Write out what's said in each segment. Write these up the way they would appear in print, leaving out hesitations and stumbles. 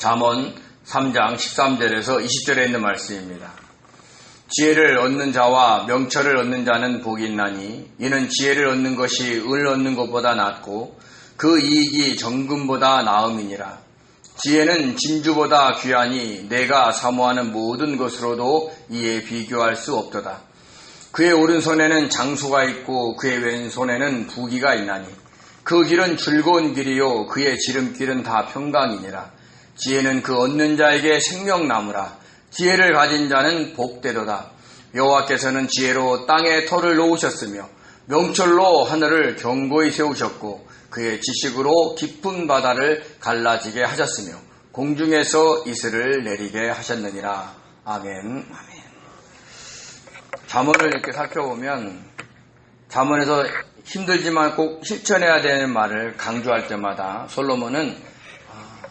잠언 3장 13절에서 20절에 있는 말씀입니다. 지혜를 얻는 자와 명철을 얻는 자는 복이 있나니 이는 지혜를 얻는 것이 을 얻는 것보다 낫고 그 이익이 정금보다 나음이니라. 지혜는 진주보다 귀하니 내가 사모하는 모든 것으로도 이에 비교할 수 없도다. 그의 오른손에는 장수가 있고 그의 왼손에는 부귀가 있나니 그 길은 즐거운 길이요 그의 지름길은 다 평강이니라. 지혜는 그 얻는 자에게 생명나무라. 지혜를 가진 자는 복되도다. 여호와께서는 지혜로 땅에 터를 놓으셨으며 명철로 하늘을 견고히 세우셨고 그의 지식으로 깊은 바다를 갈라지게 하셨으며 공중에서 이슬을 내리게 하셨느니라. 아멘. 잠언을 이렇게 살펴보면 잠언에서 힘들지만 꼭 실천해야 되는 말을 강조할 때마다 솔로몬은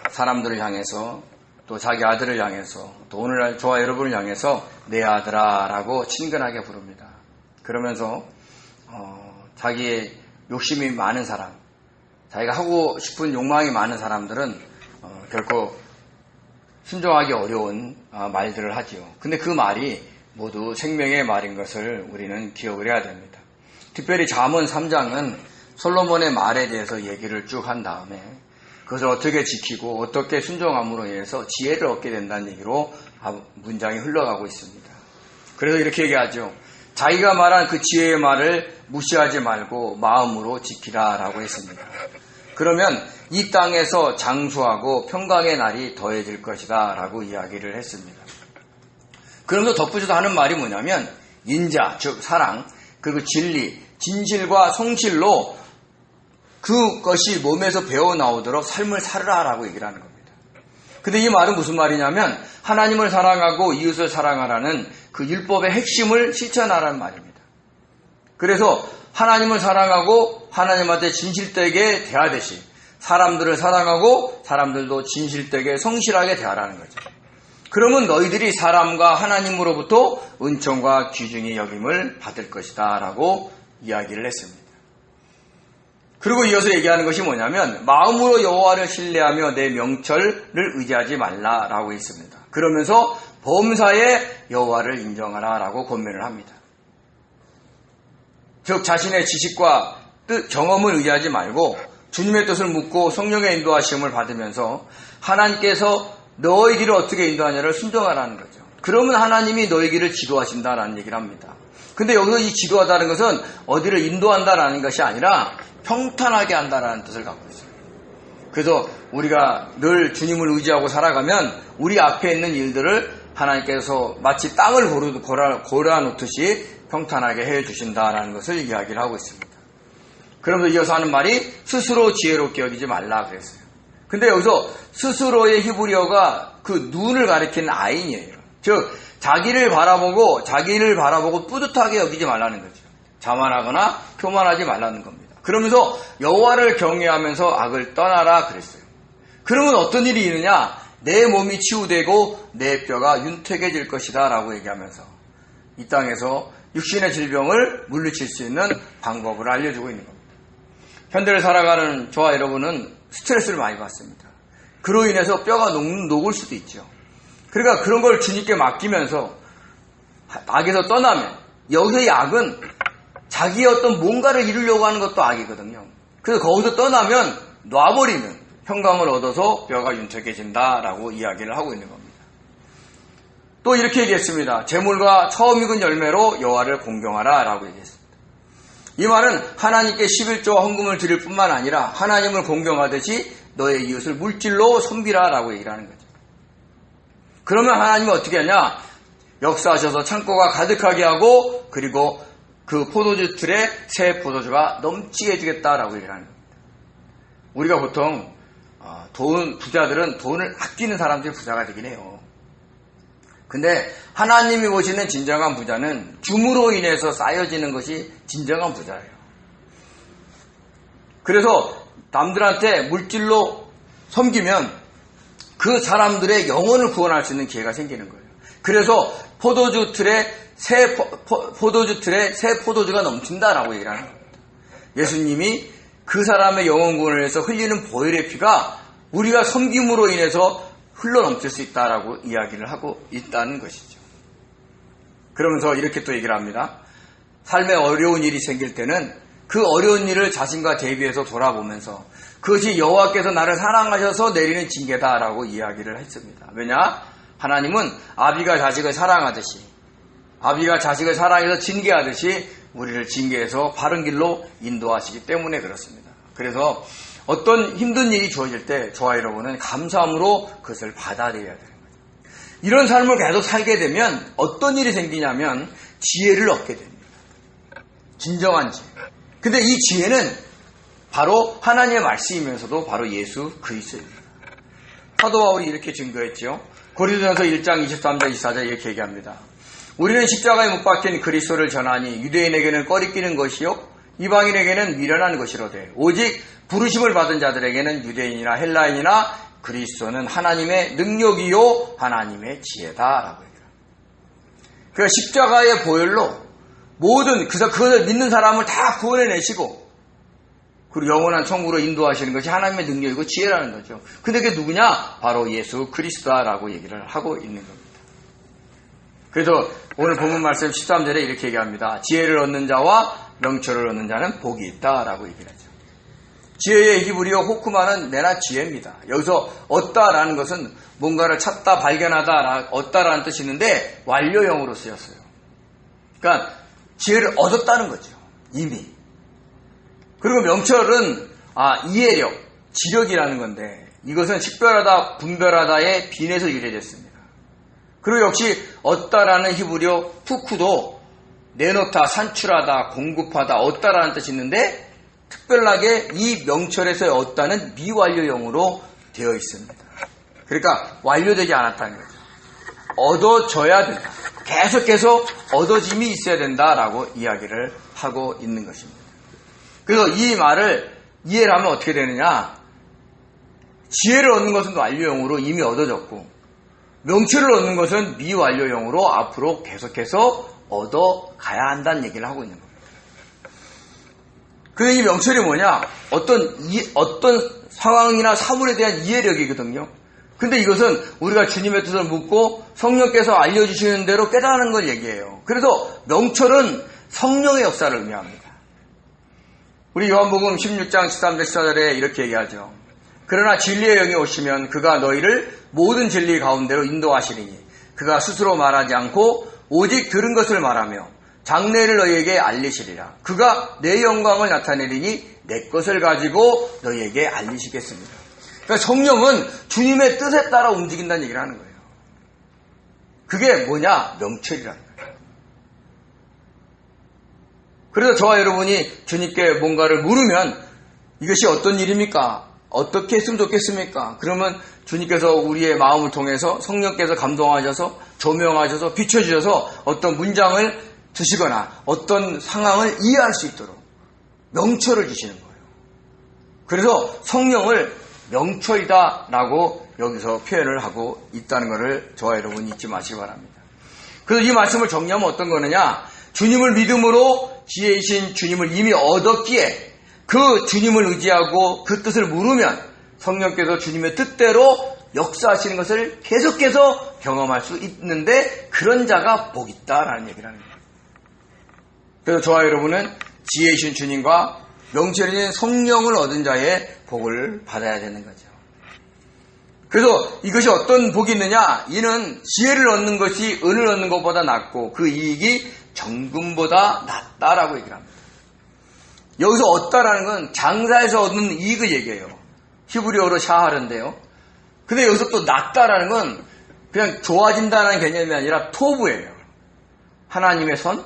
사람들을 향해서 또 자기 아들을 향해서 또 오늘 저와 여러분을 향해서 내 아들아 라고 친근하게 부릅니다. 그러면서 자기의 욕심이 많은 사람, 자기가 하고 싶은 욕망이 많은 사람들은 결코 순종하기 어려운 말들을 하지요. 근데 그 말이 모두 생명의 말인 것을 우리는 기억을 해야 됩니다. 특별히 잠언 3장은 솔로몬의 말에 대해서 얘기를 쭉 한 다음에 그것을 어떻게 지키고 어떻게 순종함으로 인해서 지혜를 얻게 된다는 얘기로 문장이 흘러가고 있습니다. 그래서 이렇게 얘기하죠. 자기가 말한 그 지혜의 말을 무시하지 말고 마음으로 지키라 라고 했습니다. 그러면 이 땅에서 장수하고 평강의 날이 더해질 것이다 라고 이야기를 했습니다. 그러면서 덧붙여서 하는 말이 뭐냐면 인자, 즉 사랑, 그리고 진리, 진실과 성실로 그것이 몸에서 배어나오도록 삶을 살으라 라고 얘기를 하는 겁니다. 근데 이 말은 무슨 말이냐면 하나님을 사랑하고 이웃을 사랑하라는 그 율법의 핵심을 실천하라는 말입니다. 그래서 하나님을 사랑하고 하나님한테 진실되게 대하듯이 사람들을 사랑하고 사람들도 진실되게 성실하게 대하라는 거죠. 그러면 너희들이 사람과 하나님으로부터 은총과 귀중히 여김을 받을 것이다 라고 이야기를 했습니다. 그리고 이어서 얘기하는 것이 뭐냐면 마음으로 여호와를 신뢰하며 내 명철을 의지하지 말라라고 했습니다. 그러면서 범사에 여호와를 인정하라 라고 권면을 합니다. 즉 자신의 지식과 뜻, 경험을 의지하지 말고 주님의 뜻을 묻고 성령의 인도하심을 받으면서 하나님께서 너희 길을 어떻게 인도하냐를 순종하라는 거죠. 그러면 하나님이 너희 길을 지도하신다라는 얘기를 합니다. 근데 여기서 이 지도하다는 것은 어디를 인도한다라는 것이 아니라 평탄하게 한다라는 뜻을 갖고 있어요. 그래서 우리가 늘 주님을 의지하고 살아가면 우리 앞에 있는 일들을 하나님께서 마치 땅을 고려놓듯이 평탄하게 해주신다라는 것을 이야기를 하고 있습니다. 그러면서 이어서 하는 말이 스스로 지혜롭게 여기지 말라 그랬어요. 근데 여기서 스스로의 히브리어가 그 눈을 가리키는 아인이에요. 즉 자기를 바라보고 뿌듯하게 여기지 말라는 거죠. 자만하거나 교만하지 말라는 겁니다. 그러면서 여호와를 경외하면서 악을 떠나라 그랬어요. 그러면 어떤 일이 있느냐? 내 몸이 치유되고 내 뼈가 윤택해질 것이다 라고 얘기하면서 이 땅에서 육신의 질병을 물리칠 수 있는 방법을 알려주고 있는 겁니다. 현대를 살아가는 저와 여러분은 스트레스를 많이 받습니다. 그로 인해서 뼈가 녹을 수도 있죠. 그러니까 그런 걸 주님께 맡기면서 악에서 떠나면 여기서의 악은 자기의 어떤 뭔가를 이루려고 하는 것도 악이거든요. 그래서 거기서 떠나면 놔버리면 평강을 얻어서 뼈가 윤택해진다라고 이야기를 하고 있는 겁니다. 또 이렇게 얘기했습니다. 재물과 처음 익은 열매로 여호와를 공경하라 라고 얘기했습니다. 이 말은 하나님께 11조와 헌금을 드릴 뿐만 아니라 하나님을 공경하듯이 너의 이웃을 물질로 섬기라 라고 얘기를 하는 거죠. 그러면 하나님은 어떻게 하냐? 역사하셔서 창고가 가득하게 하고 그리고 그 포도주 틀에 새 포도주가 넘치게 해주겠다라고 얘기를 하는 겁니다. 우리가 보통 부자들은 돈을 아끼는 사람들이 부자가 되긴 해요. 근데 하나님이 보시는 진정한 부자는 줌으로 인해서 쌓여지는 것이 진정한 부자예요. 그래서 남들한테 물질로 섬기면 그 사람들의 영혼을 구원할 수 있는 기회가 생기는 거예요. 그래서 포도주 틀에 새 포도주가 넘친다라고 얘기를 하는 겁니다. 예수님이 그 사람의 영혼 구원을 위해서 흘리는 보혈의 피가 우리가 섬김으로 인해서 흘러넘칠 수 있다라고 이야기를 하고 있다는 것이죠. 그러면서 이렇게 또 얘기를 합니다. 삶에 어려운 일이 생길 때는 그 어려운 일을 자신과 대비해서 돌아보면서 그것이 여호와께서 나를 사랑하셔서 내리는 징계다라고 이야기를 했습니다. 왜냐? 하나님은 아비가 자식을 사랑하듯이, 아비가 자식을 사랑해서 징계하듯이 우리를 징계해서 바른 길로 인도하시기 때문에 그렇습니다. 그래서 어떤 힘든 일이 주어질 때 저와 여러분은 감사함으로 그것을 받아들여야 되는 거죠. 이런 삶을 계속 살게 되면 어떤 일이 생기냐면 지혜를 얻게 됩니다. 진정한 지혜. 근데 이 지혜는 바로 하나님의 말씀이면서도 바로 예수 그리스도입니다. 사도 바울이 이렇게 증거했죠. 고린도전서 1장 23절 24절 이렇게 얘기합니다. 우리는 십자가에 못 박힌 그리스도를 전하니 유대인에게는 꺼리끼는 것이요 이방인에게는 미련한 것이로되 오직 부르심을 받은 자들에게는 유대인이나 헬라인이나 그리스도는 하나님의 능력이요 하나님의 지혜다라고 얘기합니다. 그러니까 십자가의 보혈로 모든 그것을 믿는 사람을 다 구원해내시고 그리고 영원한 천국으로 인도하시는 것이 하나님의 능력이고 지혜라는 거죠. 근데 그게 누구냐? 바로 예수 그리스도라고 얘기를 하고 있는 겁니다. 그래서 오늘 본문 말씀 13절에 이렇게 얘기합니다. 지혜를 얻는 자와 명철을 얻는 자는 복이 있다라고 얘기를 하죠. 지혜의 히브리어 호크마는 내나 지혜입니다. 여기서 얻다라는 것은 뭔가를 찾다, 발견하다, 얻다라는 뜻이 있는데 완료형으로 쓰였어요. 그러니까 지혜를 얻었다는 거죠. 이미. 그리고 명철은 이해력, 지력이라는 건데 이것은 식별하다, 분별하다의 빈에서 유래됐습니다. 그리고 역시 얻다라는 히브리어 푸쿠도 내놓다, 산출하다, 공급하다, 얻다라는 뜻이 있는데 특별하게 이 명철에서 얻다는 미완료형으로 되어 있습니다. 그러니까 완료되지 않았다는 거죠. 얻어져야 된다. 계속해서 얻어짐이 있어야 된다라고 이야기를 하고 있는 것입니다. 그래서 이 말을 이해를 하면 어떻게 되느냐? 지혜를 얻는 것은 완료형으로 이미 얻어졌고 명철을 얻는 것은 미완료형으로 앞으로 계속해서 얻어가야 한다는 얘기를 하고 있는 겁니다. 근데 이 명철이 뭐냐? 어떤 상황이나 사물에 대한 이해력이거든요. 근데 이것은 우리가 주님의 뜻을 묻고 성령께서 알려주시는 대로 깨달는 걸 얘기해요. 그래서 명철은 성령의 역사를 의미합니다. 우리 요한복음 16장 13절 14절에 이렇게 얘기하죠. 그러나 진리의 영이 오시면 그가 너희를 모든 진리 가운데로 인도하시리니 그가 스스로 말하지 않고 오직 들은 것을 말하며 장래를 너희에게 알리시리라. 그가 내 영광을 나타내리니 내 것을 가지고 너희에게 알리시겠습니다. 그러니까 성령은 주님의 뜻에 따라 움직인다는 얘기를 하는 거예요. 그게 뭐냐? 명철이라는 거예요. 그래서 저와 여러분이 주님께 뭔가를 물으면 이것이 어떤 일입니까? 어떻게 했으면 좋겠습니까? 그러면 주님께서 우리의 마음을 통해서 성령께서 감동하셔서 조명하셔서 비춰주셔서 어떤 문장을 주시거나 어떤 상황을 이해할 수 있도록 명철을 주시는 거예요. 그래서 성령을 명철이다라고 여기서 표현을 하고 있다는 것을 저와 여러분이 잊지 마시기 바랍니다. 그래서 이 말씀을 정리하면 어떤 거느냐? 주님을 믿음으로 지혜이신 주님을 이미 얻었기에 그 주님을 의지하고 그 뜻을 물으면 성령께서 주님의 뜻대로 역사하시는 것을 계속해서 경험할 수 있는데 그런 자가 복 있다라는 얘기를 하는 거예요. 그래서 저와 여러분은 지혜이신 주님과 명철이신 성령을 얻은 자의 복을 받아야 되는 거죠. 그래서 이것이 어떤 복이 있느냐? 이는 지혜를 얻는 것이 은을 얻는 것보다 낫고 그 이익이 정금보다 낫다라고 얘기를 합니다. 여기서 얻다라는 건 장사에서 얻는 이익을 얘기해요. 히브리어로 샤하르인데요. 근데 여기서 또 낫다라는 건 그냥 좋아진다는 개념이 아니라 토부예요. 하나님의 선,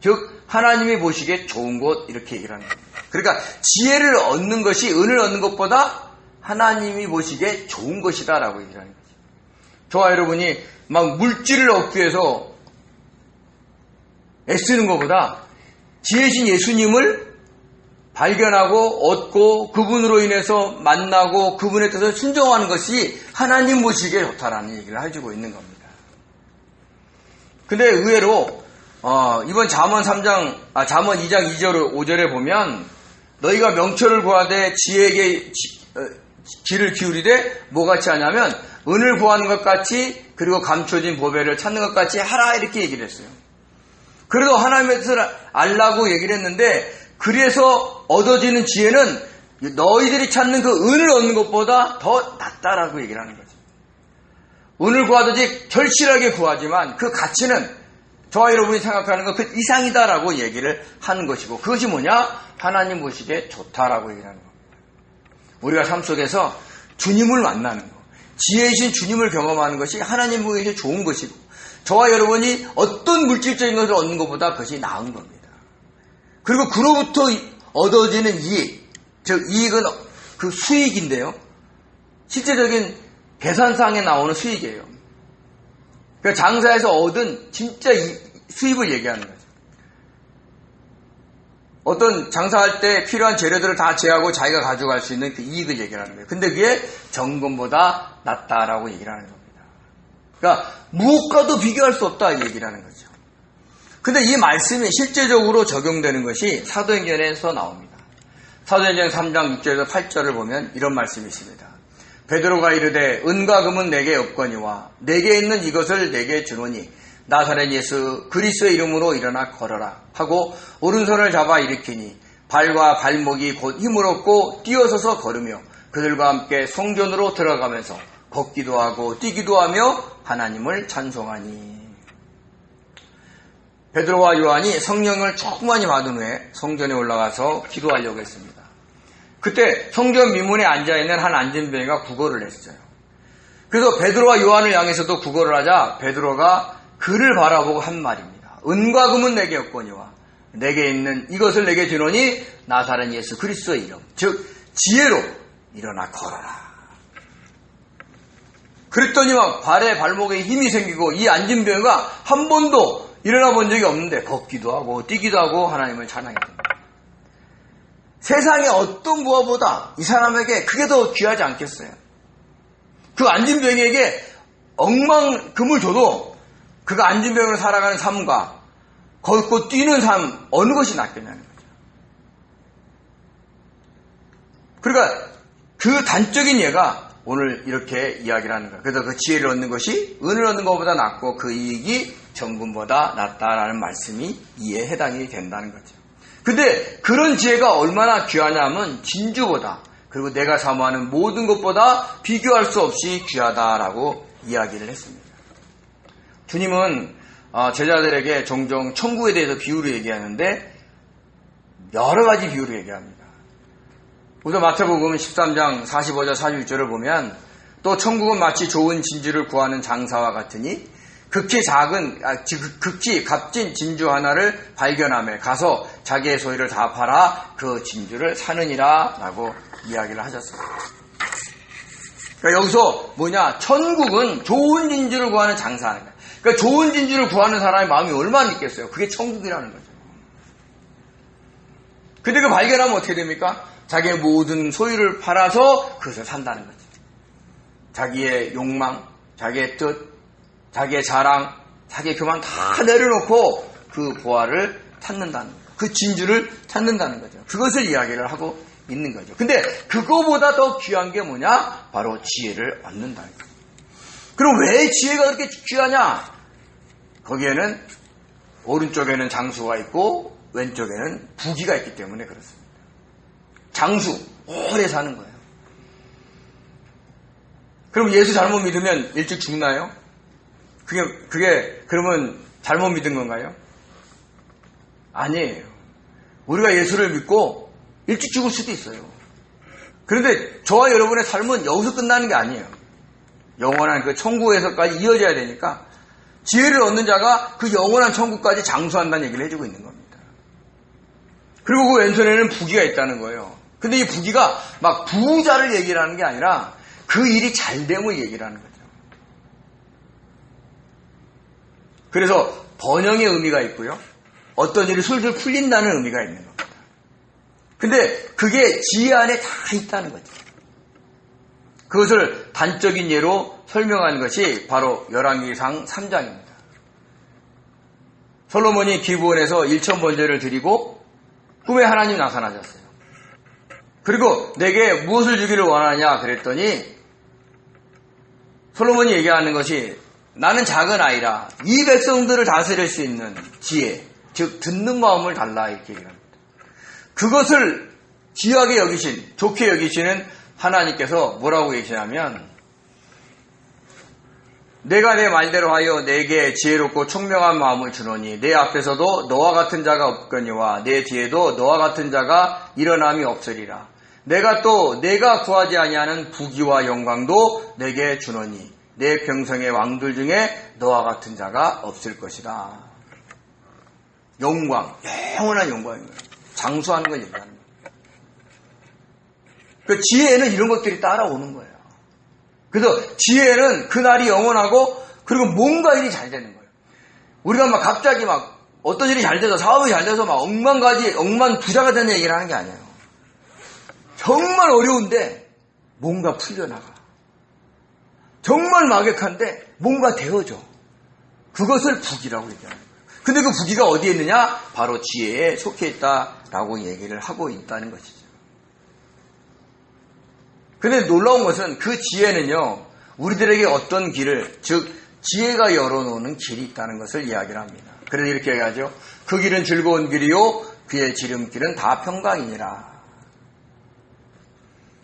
즉 하나님이 보시기에 좋은 것 이렇게 얘기를 하는 겁니다. 그러니까 지혜를 얻는 것이 은을 얻는 것보다 하나님이 보시기에 좋은 것이다라고 얘기를 하는 거죠. 저와 여러분이 막 물질을 얻기 위해서 애쓰는 것보다 지혜신 예수님을 발견하고 얻고 그분으로 인해서 만나고 그분의 뜻을 순종하는 것이 하나님 보시기에 좋다라는 얘기를 해주고 있는 겁니다. 근데 의외로 이번 잠언 2장 2절 5절에 보면 너희가 명철을 구하되 귀를 기울이되 뭐같이 하냐면 은을 구하는 것 같이 그리고 감춰진 보배를 찾는 것 같이 하라 이렇게 얘기를 했어요. 그래도 하나님의 뜻을 알라고 얘기를 했는데 그래서 얻어지는 지혜는 너희들이 찾는 그 은을 얻는 것보다 더 낫다라고 얘기를 하는 거죠. 은을 구하듯이 절실하게 구하지만 그 가치는 저와 여러분이 생각하는 것 그 이상이다라고 얘기를 하는 것이고 그것이 뭐냐? 하나님 보시기에 좋다라고 얘기를 하는 겁니다. 우리가 삶 속에서 주님을 만나는 것, 지혜이신 주님을 경험하는 것이 하나님 보기에 좋은 것이고 저와 여러분이 어떤 물질적인 것을 얻는 것보다 그것이 나은 겁니다. 그리고 그로부터 얻어지는 이익, 즉 이익은 그 수익인데요. 실제적인 계산상에 나오는 수익이에요. 그러니까 장사에서 얻은 진짜 수입을 얘기하는 거죠. 어떤 장사할 때 필요한 재료들을 다 제하고 자기가 가져갈 수 있는 그 이익을 얘기하는 거예요. 근데 그게 정금보다 낫다라고 얘기를 하는 겁니다. 그러니까 무엇과도 비교할 수 없다 이 얘기를 하는 거죠. 근데 이 말씀이 실제적으로 적용되는 것이 사도행전에서 나옵니다. 사도행전 3장 6절에서 8절을 보면 이런 말씀이 있습니다. 베드로가 이르되 은과 금은 내게 없거니와 내게 있는 이것을 내게 주노니 나사렛 예수 그리스도의 이름으로 일어나 걸어라 하고 오른손을 잡아 일으키니 발과 발목이 곧 힘을 얻고 뛰어서서 걸으며 그들과 함께 성전으로 들어가면서 걷기도 하고 뛰기도 하며 하나님을 찬송하니. 베드로와 요한이 성령을 충만히 받은 후에 성전에 올라가서 기도하려고 했습니다. 그때 성전 미문에 앉아있는 한 안진뱅이가 구걸을 했어요. 그래서 베드로와 요한을 향해서도 구걸을 하자 베드로가 그를 바라보고 한 말입니다. 은과 금은 내게 없거니와 내게 있는 이것을 내게 주노니 나사렛 예수 그리스도의 이름 즉 지혜로 일어나 걸어라. 그랬더니 막 발에 발목에 힘이 생기고 이 안진뱅이가 한 번도 일어나 본 적이 없는데 걷기도 하고 뛰기도 하고 하나님을 찬양했습니다. 세상의 어떤 무엇보다 이 사람에게 그게 더 귀하지 않겠어요? 그 안진뱅이에게 억만 금을 줘도 그가 안진뱅이로 살아가는 삶과 걷고 뛰는 삶 어느 것이 낫겠냐는 거죠. 그러니까 그 단적인 예가 오늘 이렇게 이야기를 하는 거예요. 그래서 그 지혜를 얻는 것이 은을 얻는 것보다 낫고 그 이익이 정금보다 낫다라는 말씀이 이에 해당이 된다는 거죠. 근데 그런 지혜가 얼마나 귀하냐면 진주보다 그리고 내가 사모하는 모든 것보다 비교할 수 없이 귀하다라고 이야기를 했습니다. 주님은 제자들에게 종종 천국에 대해서 비유로 얘기하는데 여러 가지 비유로 얘기합니다. 우선 마태복음 13장 45절 46절을 보면 또 천국은 마치 좋은 진주를 구하는 장사와 같으니 극히 값진 진주 하나를 발견하며 가서 자기의 소유를 다 팔아 그 진주를 사느니라 라고 이야기를 하셨습니다. 그러니까 여기서 뭐냐? 천국은 좋은 진주를 구하는 장사하는 거예요. 그러니까 좋은 진주를 구하는 사람의 마음이 얼마나 있겠어요? 그게 천국이라는 거죠. 근데 그 발견하면 어떻게 됩니까? 자기의 모든 소유를 팔아서 그것을 산다는 거죠. 자기의 욕망, 자기의 뜻, 자기의 자랑, 자기의 교만 다 내려놓고 그 보화를 찾는다는 거예요. 그 진주를 찾는다는 거죠. 그것을 이야기를 하고 있는 거죠. 근데 그거보다 더 귀한 게 뭐냐? 바로 지혜를 얻는다는 거예요. 그럼 왜 지혜가 그렇게 귀하냐? 거기에는 오른쪽에는 장수가 있고 왼쪽에는 부귀가 있기 때문에 그렇습니다. 장수, 오래 사는 거예요. 그럼 예수 잘못 믿으면 일찍 죽나요? 그게 그러면 잘못 믿은 건가요? 아니에요. 우리가 예수를 믿고 일찍 죽을 수도 있어요. 그런데 저와 여러분의 삶은 여기서 끝나는 게 아니에요. 영원한 그 천국에서까지 이어져야 되니까 지혜를 얻는 자가 그 영원한 천국까지 장수한다는 얘기를 해주고 있는 겁니다. 그리고 그 왼손에는 부귀가 있다는 거예요. 근데 이 부귀가 막 부자를 얘기를 하는 게 아니라 그 일이 잘 되면 얘기를 하는 거죠. 그래서 번영의 의미가 있고요. 어떤 일이 술술 풀린다는 의미가 있는 겁니다. 근데 그게 지혜 안에 다 있다는 거죠. 그것을 단적인 예로 설명하는 것이 바로 열왕기상 3장입니다. 솔로몬이 기브온에서 1000번제를 드리고 꿈에 하나님 나타나셨어요. 그리고 내게 무엇을 주기를 원하냐 그랬더니 솔로몬이 얘기하는 것이 나는 작은 아이라 이 백성들을 다스릴 수 있는 지혜, 즉 듣는 마음을 달라 이렇게 얘기합니다. 그것을 귀하게 여기신, 좋게 여기시는 하나님께서 뭐라고 계시냐면 내가 내 말대로 하여 내게 지혜롭고 총명한 마음을 주노니 내 앞에서도 너와 같은 자가 없거니와 내 뒤에도 너와 같은 자가 일어남이 없으리라. 내가 또 내가 구하지 아니하는 부귀와 영광도 내게 주노니 내 평생의 왕들 중에 너와 같은 자가 없을 것이다. 영광, 영원한 영광입니다. 장수하는 걸 얘기하는 거예요. 그 지혜에는 이런 것들이 따라오는 거예요. 그래서 지혜는 그날이 영원하고 그리고 뭔가 일이 잘 되는 거예요. 우리가 막 갑자기 막 어떤 일이 잘 돼서 사업이 잘 돼서 막 억만 부자가 되는 얘기를 하는 게 아니에요. 정말 어려운데 뭔가 풀려나가. 정말 막역한데 뭔가 되어져. 그것을 부귀라고 얘기하는 거예요. 근데 그 부귀가 어디에 있느냐? 바로 지혜에 속해 있다라고 얘기를 하고 있다는 것이죠. 근데 놀라운 것은 그 지혜는요, 우리들에게 어떤 길을, 즉 지혜가 열어놓는 길이 있다는 것을 이야기를 합니다. 그래서 이렇게 얘기하죠. 그 길은 즐거운 길이요 그의 지름길은 다 평강이니라.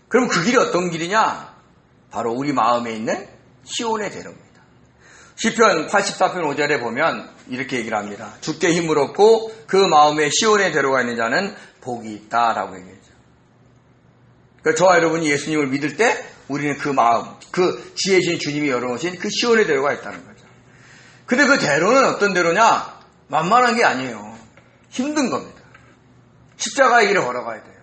그럼 그 길이 어떤 길이냐? 바로 우리 마음에 있는 시온의 대로입니다. 시편 84편 5절에 보면 이렇게 얘기를 합니다. 주께 힘을 얻고 그 마음에 시온의 대로가 있는 자는 복이 있다라고 얘기하죠. 그러니까 저와 여러분이 예수님을 믿을 때 우리는 그 마음, 그 지혜신 주님이 열어놓으신 그 시온의 대로가 있다는 거죠. 근데 그 대로는 어떤 대로냐? 만만한 게 아니에요. 힘든 겁니다. 십자가의 길을 걸어가야 돼요.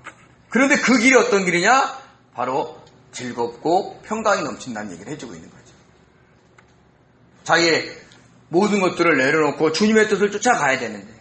그런데 그 길이 어떤 길이냐? 바로 즐겁고 평강이 넘친다는 얘기를 해주고 있는 거죠. 자기의 모든 것들을 내려놓고 주님의 뜻을 쫓아가야 되는데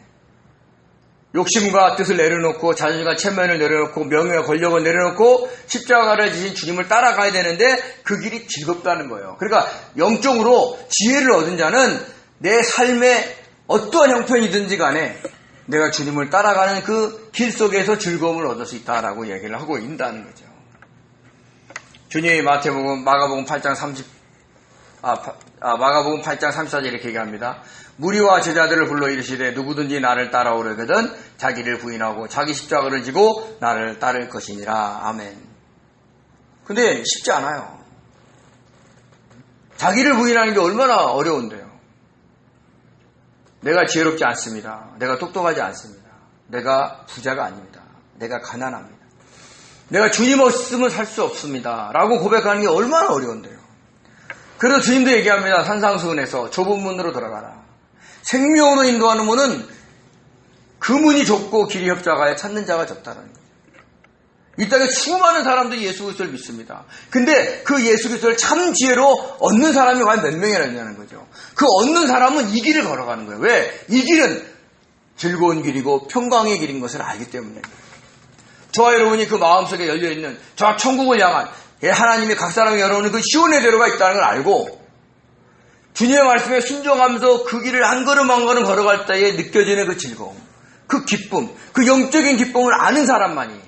욕심과 뜻을 내려놓고 자존심과 체면을 내려놓고 명예와 권력을 내려놓고 십자가를 지신 주님을 따라가야 되는데 그 길이 즐겁다는 거예요. 그러니까 영적으로 지혜를 얻은 자는 내 삶의 어떠한 형편이든지 간에 내가 주님을 따라가는 그 길 속에서 즐거움을 얻을 수 있다라고 얘기를 하고 있다는 거죠. 주님이 마가복음 8장 34절 이렇게 얘기합니다. 무리와 제자들을 불러 이르시되 누구든지 나를 따라오려거든 자기를 부인하고 자기 십자가를 지고 나를 따를 것이니라. 아멘. 근데 쉽지 않아요. 자기를 부인하는 게 얼마나 어려운데요. 내가 지혜롭지 않습니다. 내가 똑똑하지 않습니다. 내가 부자가 아닙니다. 내가 가난합니다. 내가 주님 없으면 살 수 없습니다. 라고 고백하는 게 얼마나 어려운데요. 그래서 주님도 얘기합니다. 산상수훈에서 좁은 문으로 들어가라. 생명으로 인도하는 문은 그 문이 좁고 길이 협착하여 찾는 자가 적다는 거예요. 이 땅에 수많은 사람들이 예수 그리스도를 믿습니다. 근데 그 예수 그리스도를 참 지혜로 얻는 사람이 과연 몇 명이나 있냐는 거죠. 그 얻는 사람은 이 길을 걸어가는 거예요. 왜? 이 길은 즐거운 길이고 평강의 길인 것을 알기 때문에. 저와 여러분이 그 마음속에 열려있는 저 천국을 향한 하나님이 각 사람이 열어오는 그 시온의 대로가 있다는 걸 알고 주님의 말씀에 순종하면서 그 길을 한 걸음 한 걸음 걸어갈 때에 느껴지는 그 즐거움, 그 기쁨, 그 영적인 기쁨을 아는 사람만이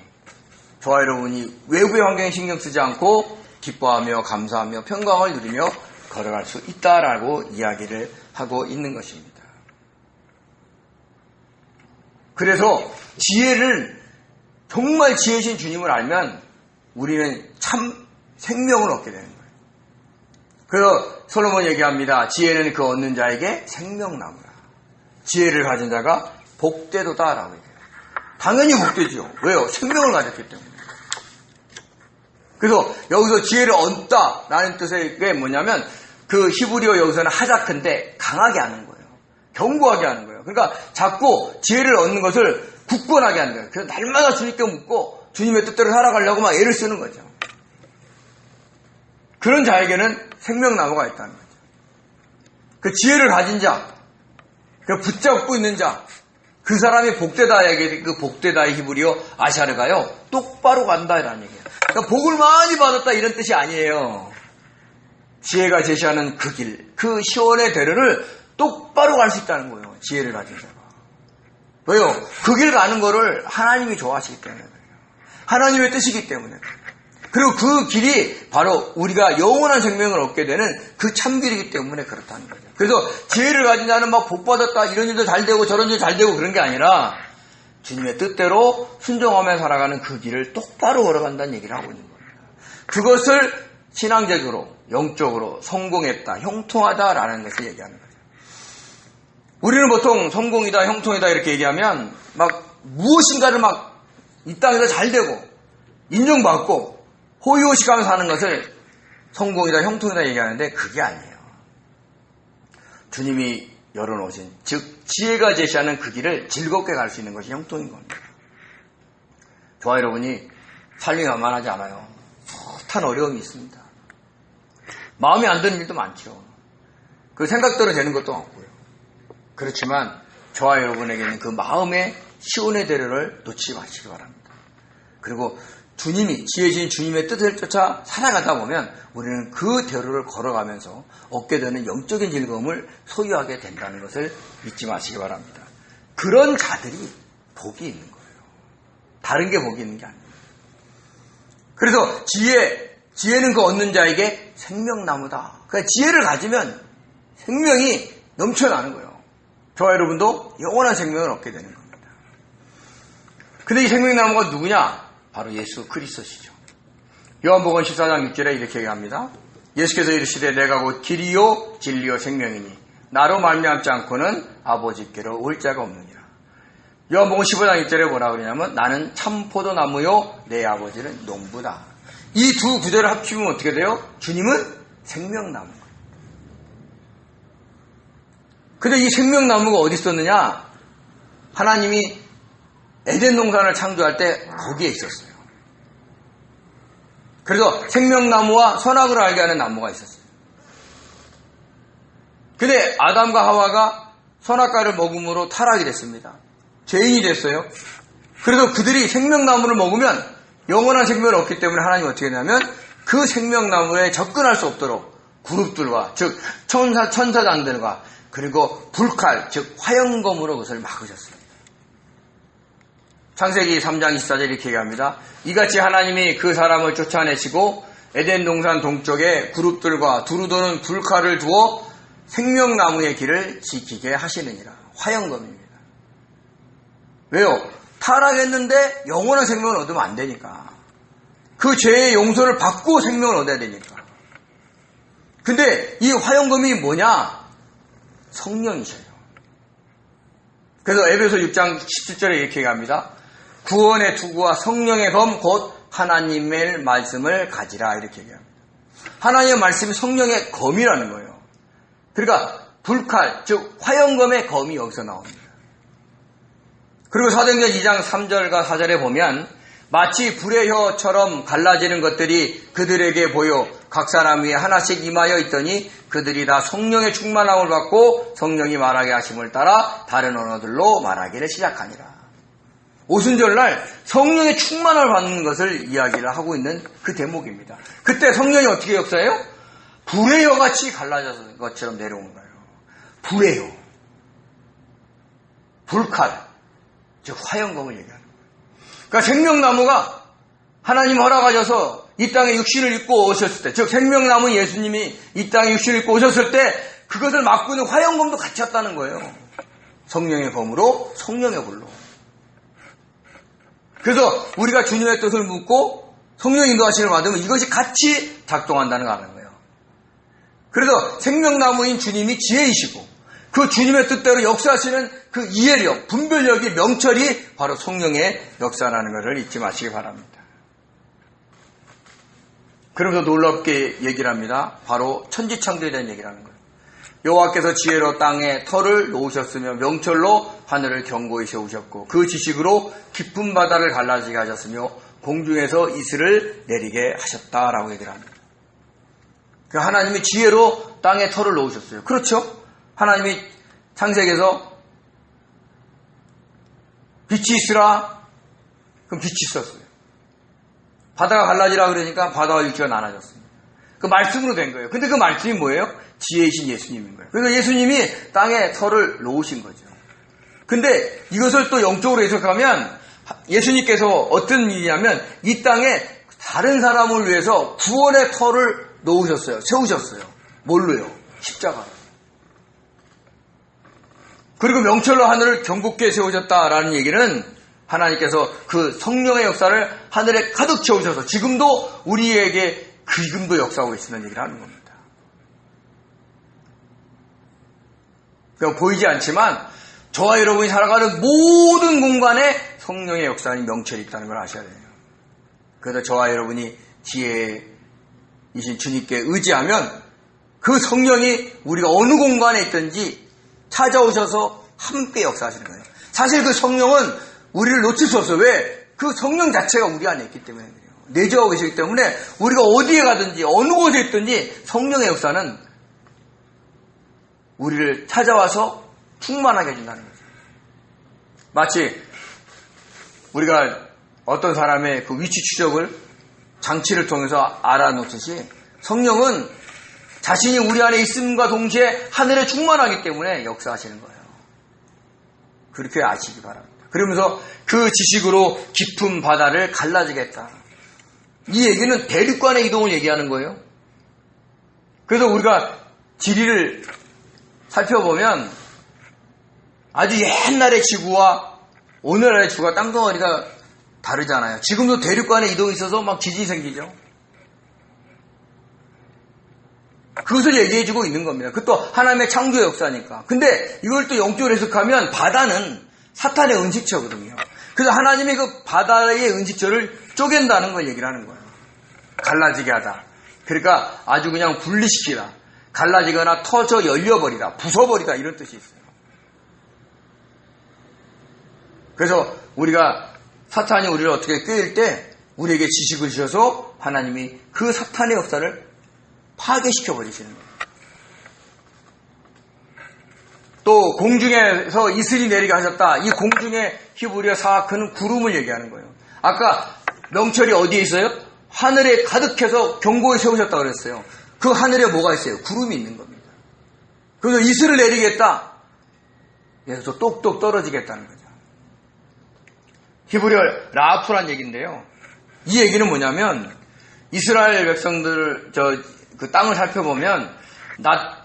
저와 여러분이 외부의 환경에 신경 쓰지 않고 기뻐하며 감사하며 평강을 누리며 걸어갈 수 있다라고 이야기를 하고 있는 것입니다. 그래서 지혜를 정말 지혜신 주님을 알면 우리는 참 생명을 얻게 되는 거예요. 그래서 솔로몬이 얘기합니다. 지혜는 그 얻는 자에게 생명나무라. 지혜를 가진 자가 복되도다라고 얘기해요. 당연히 복되죠. 왜요? 생명을 가졌기 때문에. 그래서 여기서 지혜를 얻다라는 뜻의 게 뭐냐면 그 히브리어 여기서는 하자크인데 강하게 하는 거예요. 견고하게 하는 거예요. 그러니까 자꾸 지혜를 얻는 것을 굳건하게 하는 거예요. 그래서 날마다 주님께 묻고 주님의 뜻대로 살아가려고 막 애를 쓰는 거죠. 그런 자에게는 생명나무가 있다는 거죠. 그 지혜를 가진 자, 그 붙잡고 있는 자, 그 사람이 복되다에게 그 복되다의 히브리어 아샤르가요 똑바로 간다라는 얘기예요. 그러니까 복을 많이 받았다 이런 뜻이 아니에요. 지혜가 제시하는 그 길, 그 시온의 대로를 똑바로 갈 수 있다는 거예요. 지혜를 가진 자가. 왜요? 그 길 가는 거를 하나님이 좋아하시기 때문에 그래요. 하나님의 뜻이기 때문에. 그리고 그 길이 바로 우리가 영원한 생명을 얻게 되는 그 참길이기 때문에 그렇다는 거죠. 그래서 지혜를 가진 자는 막 복받았다, 이런 일도 잘 되고 저런 일도 잘 되고 그런 게 아니라 주님의 뜻대로 순종하며 살아가는 그 길을 똑바로 걸어간다는 얘기를 하고 있는 겁니다. 그것을 신앙적으로, 영적으로 성공했다, 형통하다라는 것을 얘기하는 거죠. 우리는 보통 성공이다, 형통이다 이렇게 얘기하면 막 무엇인가를 막 이 땅에서 잘 되고 인정받고 호의호식하면서 사는 것을 성공이다, 형통이다 얘기하는데 그게 아니에요. 주님이 열어놓으신, 즉 지혜가 제시하는 그 길을 즐겁게 갈 수 있는 것이 형통인 겁니다. 저와 여러분이 삶이 만만하지 않아요. 숱한 어려움이 있습니다. 마음에 안 드는 일도 많죠. 그 생각대로 되는 것도 많고요. 그렇지만 저와 여러분에게는 그 마음의 시온의 대로를 놓치지 마시기 바랍니다. 그리고 주님이, 지혜진 주님의 뜻을 쫓아 살아가다 보면 우리는 그 대로를 걸어가면서 얻게 되는 영적인 즐거움을 소유하게 된다는 것을 잊지 마시기 바랍니다. 그런 자들이 복이 있는 거예요. 다른 게 복이 있는 게 아닙니다. 그래서 지혜는 그 얻는 자에게 생명나무다. 그러니까 지혜를 가지면 생명이 넘쳐나는 거예요. 저와 여러분도 영원한 생명을 얻게 되는 겁니다. 근데 이 생명나무가 누구냐? 바로 예수 그리스도시죠. 요한복음 14장 6절에 이렇게 얘기합니다. 예수께서 이르시되 내가 곧 길이요 진리요 생명이니 나로 말미암지 않고는 아버지께로 올 자가 없느니라. 요한복음 15장 1절에 뭐라 그러냐면 나는 참 포도나무요 내 아버지는 농부다. 이 두 구절을 합치면 어떻게 돼요? 주님은 생명나무. 근데 이 생명나무가 어디 있었느냐? 하나님이 에덴 동산을 창조할 때 거기에 있었어요. 그래서 생명나무와 선악을 알게 하는 나무가 있었어요. 근데 아담과 하와가 선악과를 먹음으로 타락이 됐습니다. 죄인이 됐어요. 그래서 그들이 생명나무를 먹으면 영원한 생명을 얻기 때문에 하나님이 어떻게 했냐면 그 생명나무에 접근할 수 없도록 그룹들과, 즉 천사장들과 그리고 불칼, 즉 화영검으로 그것을 막으셨어요. 창세기 3장 24절 이렇게 얘기합니다. 이같이 하나님이 그 사람을 쫓아내시고 에덴 동산 동쪽에 그룹들과 두루 도는 불칼을 두어 생명나무의 길을 지키게 하시느니라. 화영검입니다. 왜요? 타락했는데 영원한 생명을 얻으면 안 되니까. 그 죄의 용서를 받고 생명을 얻어야 되니까. 근데 이 화영검이 뭐냐? 성령이셔요. 그래서 에베소 6장 17절에 이렇게 얘기합니다. 구원의 투구와 성령의 검 곧 하나님의 말씀을 가지라 이렇게 얘기합니다. 하나님의 말씀이 성령의 검이라는 거예요. 그러니까 불칼, 즉 화영검의 검이 여기서 나옵니다. 그리고 사도행전 2장 3절과 4절에 보면 마치 불의 혀처럼 갈라지는 것들이 그들에게 보여 각 사람 위에 하나씩 임하여 있더니 그들이 다 성령의 충만함을 받고 성령이 말하게 하심을 따라 다른 언어들로 말하기를 시작하니라. 오순절날 성령의 충만함을 받는 것을 이야기를 하고 있는 그 대목입니다. 그때 성령이 어떻게 역사해요? 불의 혀같이 갈라져서 것처럼 내려오는 거예요. 불의 혀. 불칼. 즉 화영검을 얘기하는 거예요. 그러니까 생명나무가 하나님 허락하셔서 이 땅에 육신을 입고 오셨을 때, 즉 생명나무 예수님이 이 땅에 육신을 입고 오셨을 때 그것을 막고 있는 화영검도 같이 왔다는 거예요. 성령의 검으로, 성령의 불로. 그래서 우리가 주님의 뜻을 묻고 성령 인도하심을 받으면 이것이 같이 작동한다는 걸 아는 거예요. 그래서 생명나무인 주님이 지혜이시고 그 주님의 뜻대로 역사하시는 그 이해력, 분별력이, 명철이 바로 성령의 역사라는 것을 잊지 마시기 바랍니다. 그러면서 놀랍게 얘기를 합니다. 바로 천지창조에 대한 얘기를 하는 거예요. 여호와께서 지혜로 땅에 터를 놓으셨으며 명철로 하늘을 견고히 세우셨고 그 지식으로 깊은 바다를 갈라지게 하셨으며 공중에서 이슬을 내리게 하셨다라고 얘기를 합니다. 하나님이 지혜로 땅에 터를 놓으셨어요. 그렇죠? 하나님이 창세기에서 빛이 있으라. 그럼 빛이 있었어요. 바다가 갈라지라 그러니까 바다와 육지가 나눠졌습니다. 그 말씀으로 된 거예요. 근데 그 말씀이 뭐예요? 지혜이신 예수님인 거예요. 그래서 예수님이 땅에 터를 놓으신 거죠. 근데 이것을 또 영적으로 해석하면 예수님께서 어떤 일이냐면 이 땅에 다른 사람을 위해서 구원의 터를 놓으셨어요. 세우셨어요. 뭘로요? 십자가. 그리고 명철로 하늘을 경고케 세우셨다라는 얘기는 하나님께서 그 성령의 역사를 하늘에 가득 채우셔서 지금도 우리에게 지금도 역사하고 있다는 얘기를 하는 겁니다. 그냥 보이지 않지만 저와 여러분이 살아가는 모든 공간에 성령의 역사는 명철이 있다는 걸 아셔야 돼요. 그래서 저와 여러분이 지혜이신 주님께 의지하면 그 성령이 우리가 어느 공간에 있든지 찾아오셔서 함께 역사하시는 거예요. 사실 그 성령은 우리를 놓칠 수 없어요. 왜? 그 성령 자체가 우리 안에 있기 때문에 그래요. 내주하고 계시기 때문에 우리가 어디에 가든지 어느 곳에 있든지 성령의 역사는 우리를 찾아와서 충만하게 해준다는 거죠. 마치 우리가 어떤 사람의 그 위치 추적을 장치를 통해서 알아놓듯이 성령은 자신이 우리 안에 있음과 동시에 하늘에 충만하기 때문에 역사하시는 거예요. 그렇게 아시기 바랍니다. 그러면서 그 지식으로 깊은 바다를 갈라지겠다. 이 얘기는 대륙간의 이동을 얘기하는 거예요. 그래서 우리가 지리를 살펴보면 아주 옛날의 지구와 오늘날의 지구가 땅덩어리가 다르잖아요. 지금도 대륙간의 이동이 있어서 막 지진이 생기죠. 그것을 얘기해주고 있는 겁니다. 그것도 하나님의 창조의 역사니까. 근데 이걸 또 영적으로 해석하면 바다는 사탄의 은식처거든요. 그래서 하나님이 그 바다의 은식처를 쪼갠다는 걸 얘기를 하는 거예요. 갈라지게 하다. 그러니까 아주 그냥 분리시키다. 갈라지거나 터져 열려버리다. 부숴버리다. 이런 뜻이 있어요. 그래서 우리가 사탄이 우리를 어떻게 꾀일 때 우리에게 지식을 주셔서 하나님이 그 사탄의 역사를 파괴시켜 버리시는 거예요. 또 공중에서 이슬이 내리게 하셨다. 이 공중의 히브리어 사와크는 구름을 얘기하는 거예요. 아까 명철이 어디에 있어요? 하늘에 가득해서 경고에 세우셨다고 그랬어요. 그 하늘에 뭐가 있어요? 구름이 있는 겁니다. 그래서 이슬을 내리겠다. 그래서 똑똑 떨어지겠다는 거죠. 히브리어 라프란 얘기인데요. 이 얘기는 뭐냐면 이스라엘 백성들 그 땅을 살펴보면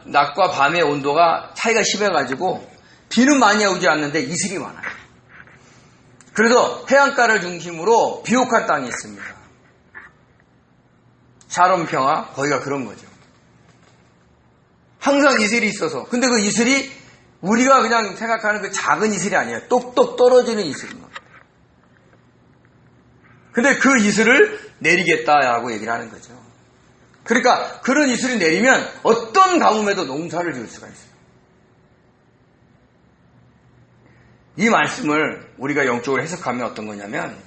낮과 밤의 온도가 차이가 심해가지고 비는 많이 오지 않는데 이슬이 많아요. 그래서 해안가를 중심으로 비옥한 땅이 있습니다. 샤롬 평화 거기가 그런 거죠. 항상 이슬이 있어서 근데 그 이슬이 우리가 그냥 생각하는 그 작은 이슬이 아니에요. 똑똑 떨어지는 이슬인 겁니다. 근데 그 이슬을 내리겠다라고 얘기를 하는 거죠. 그러니까 그런 이슬이 내리면 어떤 가뭄에도 농사를 지을 수가 있어요. 이 말씀을 우리가 영적으로 해석하면 어떤 거냐면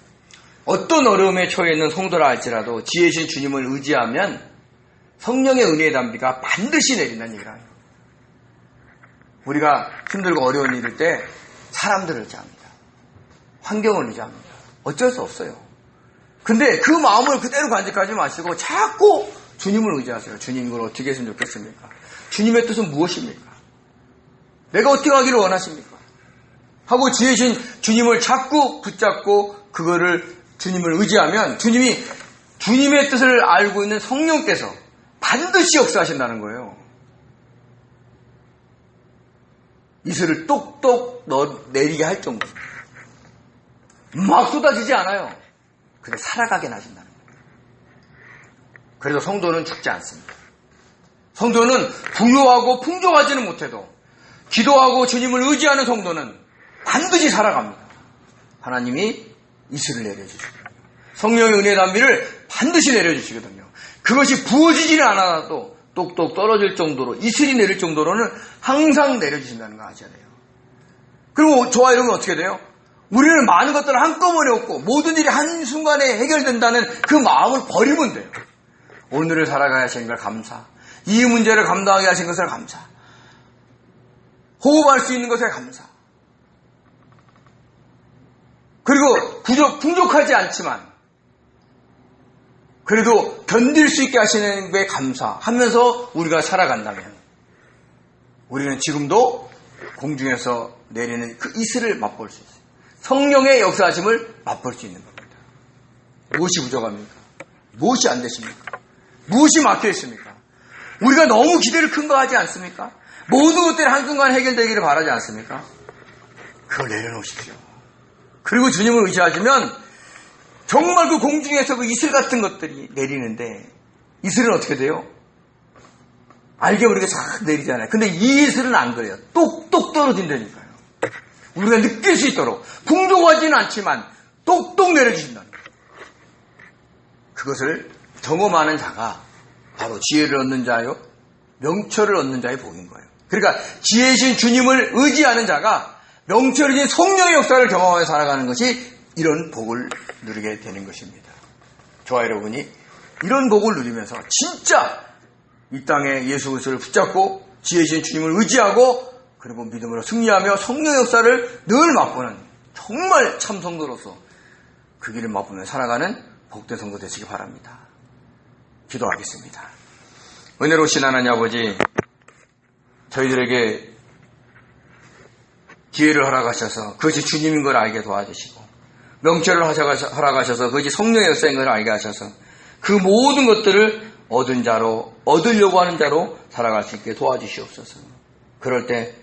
어떤 어려움에 처해 있는 성도라 할지라도 지혜신 주님을 의지하면 성령의 은혜의 담비가 반드시 내린다는 얘기를 하는 거예요. 우리가 힘들고 어려운 일일 때 사람들을 의지합니다. 환경을 의지합니다. 어쩔 수 없어요. 근데 그 마음을 그대로 간직하지 마시고 자꾸 주님을 의지하세요. 주님 이걸 어떻게 했으면 좋겠습니까? 주님의 뜻은 무엇입니까? 내가 어떻게 하기를 원하십니까? 하고 지혜신 주님을 자꾸 붙잡고 그거를 주님을 의지하면 주님이 주님의 뜻을 알고 있는 성령께서 반드시 역사하신다는 거예요. 이슬을 똑똑 내리게 할 정도. 막 쏟아지지 않아요. 근데 살아가게 하신다는 거예요. 그래서 성도는 죽지 않습니다. 성도는 부유하고 풍족하지는 못해도 기도하고 주님을 의지하는 성도는 반드시 살아갑니다. 하나님이 이슬을 내려주시거든요. 성령의 은혜 담비를 반드시 내려주시거든요. 그것이 부어지지는 않아도 똑똑 떨어질 정도로 이슬이 내릴 정도로는 항상 내려주신다는 거 아셔야 돼요. 그리고 저와 여러분 어떻게 돼요? 우리는 많은 것들을 한꺼번에 얻고 모든 일이 한순간에 해결된다는 그 마음을 버리면 돼요. 오늘을 살아가야 하시는 걸 감사. 이 문제를 감당하게 하신 것을 감사. 호흡할 수 있는 것에 감사. 그리고 풍족하지 않지만 그래도 견딜 수 있게 하시는 게 감사하면서 우리가 살아간다면 우리는 지금도 공중에서 내리는 그 이슬을 맛볼 수 있어요. 성령의 역사하심을 맛볼 수 있는 겁니다. 무엇이 부족합니까? 무엇이 안 되십니까? 무엇이 막혀 있습니까? 우리가 너무 기대를 큰 거 하지 않습니까? 모든 것들이 한순간 해결되기를 바라지 않습니까? 그걸 내려놓으십시오. 그리고 주님을 의지하시면 정말 그 공중에서 그 이슬 같은 것들이 내리는데, 이슬은 어떻게 돼요? 알게 모르게 싹 내리잖아요. 근데 이 이슬은 안 그래요. 똑똑 떨어진다니까요. 우리가 느낄 수 있도록 풍족하지는 않지만 똑똑 내려주신다는 거예요. 그것을 경험하는 자가 바로 지혜를 얻는 자요, 명철을 얻는 자의 복인 거예요. 그러니까 지혜신 주님을 의지하는 자가 명철이신 성령의 역사를 경험하며 살아가는 것이 이런 복을 누리게 되는 것입니다. 저와 여러분이 이런 복을 누리면서 진짜 이 땅에 예수 그리스도를 붙잡고 지혜신 주님을 의지하고 그리고 믿음으로 승리하며 성령의 역사를 늘 맛보는 정말 참 성도로서 그 길을 맛보며 살아가는 복된 성도 되시기 바랍니다. 기도하겠습니다. 은혜로우신 하나님 아버지, 저희들에게 기회를 허락하셔서 그것이 주님인 걸 알게 도와주시고 명철을 허락하셔서 그것이 성령의 역사인 걸 알게 하셔서 그 모든 것들을 얻은 자로, 얻으려고 하는 자로 살아갈 수 있게 도와주시옵소서. 그럴 때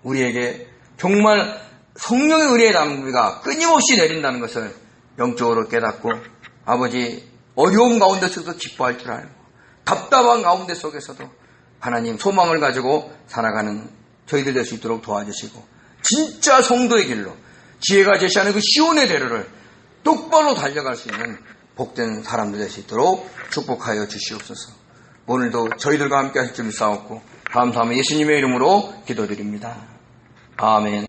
우리에게 정말 성령의 은혜의 낭비가 끊임없이 내린다는 것을 영적으로 깨닫고 아버지 어려움 가운데서도 기뻐할 줄 알고 답답한 가운데 속에서도 하나님 소망을 가지고 살아가는 저희들 될 수 있도록 도와주시고 진짜 성도의 길로 지혜가 제시하는 그 시온의 대로를 똑바로 달려갈 수 있는 복된 사람들 될 수 있도록 축복하여 주시옵소서. 오늘도 저희들과 함께 하실 줄 믿사옵고 감사하며 예수님의 이름으로 기도드립니다. 아멘.